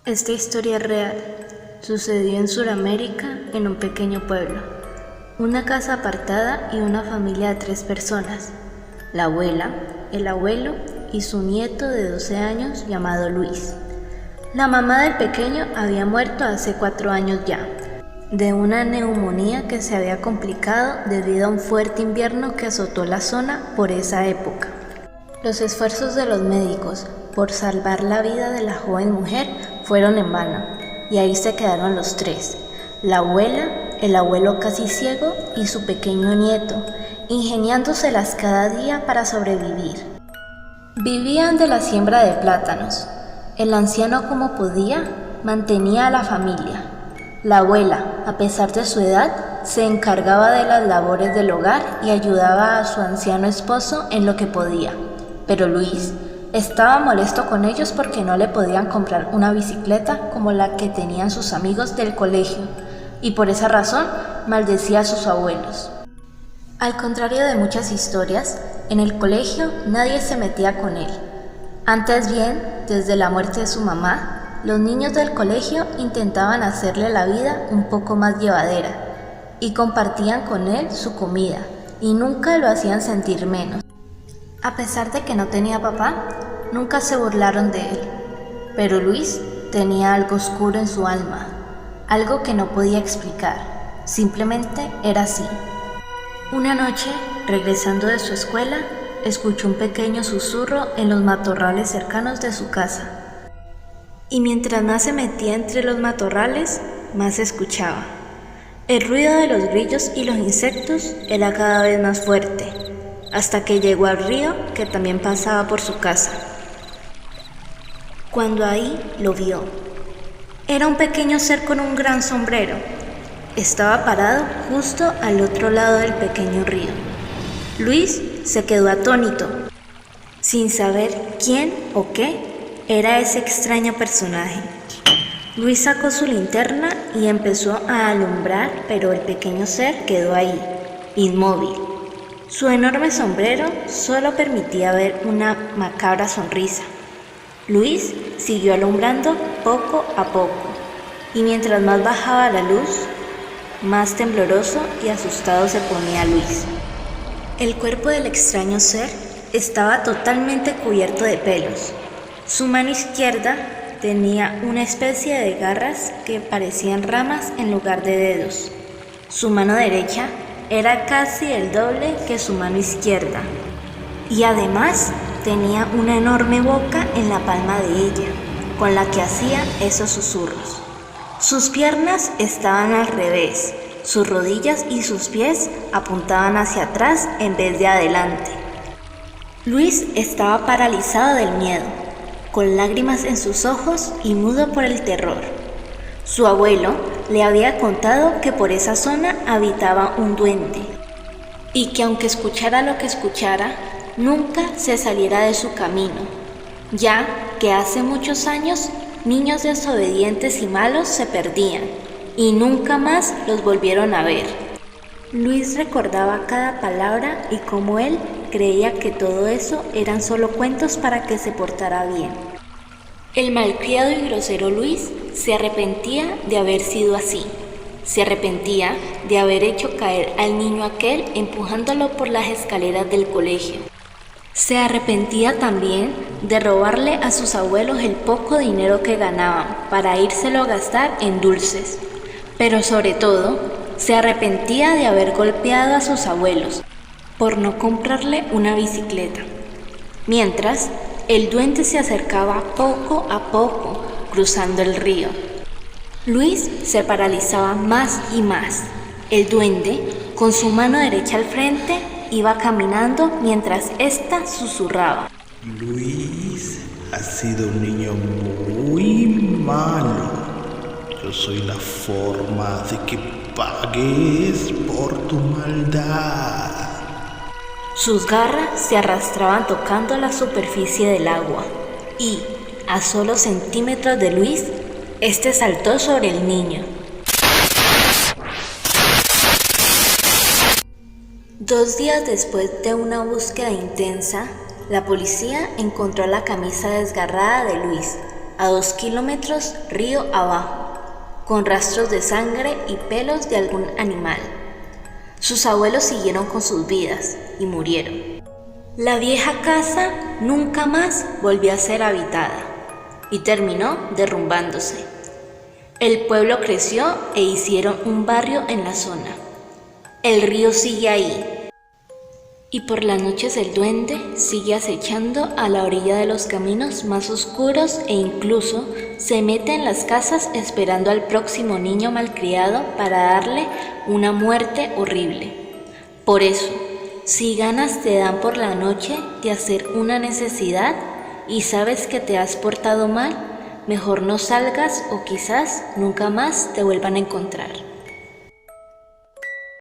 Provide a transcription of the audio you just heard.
Esta historia es real. Sucedió en Sudamérica, en un pequeño pueblo. Una casa apartada y una familia de 3 personas. La abuela, el abuelo y su nieto de 12 años llamado Luis. La mamá del pequeño había muerto hace 4 años ya, de una neumonía que se había complicado debido a un fuerte invierno que azotó la zona por esa época. Los esfuerzos de los médicos por salvar la vida de la joven mujer fueron en vano, y ahí se quedaron los 3, la abuela, el abuelo casi ciego y su pequeño nieto, ingeniándoselas cada día para sobrevivir. Vivían de la siembra de plátanos. El anciano, como podía, mantenía a la familia. La abuela, a pesar de su edad, se encargaba de las labores del hogar y ayudaba a su anciano esposo en lo que podía. Pero Luis estaba molesto con ellos porque no le podían comprar una bicicleta como la que tenían sus amigos del colegio, y por esa razón maldecía a sus abuelos. Al contrario de muchas historias, en el colegio nadie se metía con él. Antes bien, desde la muerte de su mamá, los niños del colegio intentaban hacerle la vida un poco más llevadera y compartían con él su comida y nunca lo hacían sentir menos. A pesar de que no tenía papá, nunca se burlaron de él. Pero Luis tenía algo oscuro en su alma, algo que no podía explicar, simplemente era así. Una noche, regresando de su escuela, escuchó un pequeño susurro en los matorrales cercanos de su casa. Y mientras más se metía entre los matorrales, más escuchaba. El ruido de los grillos y los insectos era cada vez más fuerte, hasta que llegó al río que también pasaba por su casa. Cuando ahí lo vio, era un pequeño ser con un gran sombrero. Estaba parado justo al otro lado del pequeño río. Luis se quedó atónito, sin saber quién o qué era ese extraño personaje. Luis sacó su linterna y empezó a alumbrar, pero el pequeño ser quedó ahí, inmóvil. Su enorme sombrero solo permitía ver una macabra sonrisa. Luis siguió alumbrando poco a poco, y mientras más bajaba la luz, más tembloroso y asustado se ponía Luis. El cuerpo del extraño ser estaba totalmente cubierto de pelos. Su mano izquierda tenía una especie de garras que parecían ramas en lugar de dedos. Su mano derecha era casi el doble que su mano izquierda, y además tenía una enorme boca en la palma de ella, con la que hacía esos susurros. Sus piernas estaban al revés, sus rodillas y sus pies apuntaban hacia atrás en vez de adelante. Luis estaba paralizado del miedo, con lágrimas en sus ojos y mudo por el terror. Su abuelo le había contado que por esa zona habitaba un duende, y que aunque escuchara lo que escuchara, nunca se saliera de su camino, ya que hace muchos años niños desobedientes y malos se perdían, y nunca más los volvieron a ver. Luis recordaba cada palabra y cómo él creía que todo eso eran solo cuentos para que se portara bien. El malcriado y grosero Luis se arrepentía de haber sido así. Se arrepentía de haber hecho caer al niño aquel empujándolo por las escaleras del colegio. Se arrepentía también de robarle a sus abuelos el poco dinero que ganaban para írselo a gastar en dulces. Pero sobre todo, se arrepentía de haber golpeado a sus abuelos por no comprarle una bicicleta. Mientras, el duende se acercaba poco a poco, cruzando el río. Luis se paralizaba más y más. El duende, con su mano derecha al frente, iba caminando mientras ésta susurraba. Luis, has sido un niño muy malo. Yo soy la forma de que pagues por tu maldad. Sus garras se arrastraban tocando la superficie del agua y, a solo centímetros de Luis, este saltó sobre el niño. 2 días después de una búsqueda intensa, la policía encontró la camisa desgarrada de Luis, a 2 kilómetros río abajo, con rastros de sangre y pelos de algún animal. Sus abuelos siguieron con sus vidas y murieron. La vieja casa nunca más volvió a ser habitada y terminó derrumbándose. El pueblo creció e hicieron un barrio en la zona. El río sigue ahí. Y por las noches el duende sigue acechando a la orilla de los caminos más oscuros e incluso se mete en las casas esperando al próximo niño malcriado para darle una muerte horrible. Por eso, si ganas te dan por la noche de hacer una necesidad y sabes que te has portado mal, mejor no salgas o quizás nunca más te vuelvan a encontrar.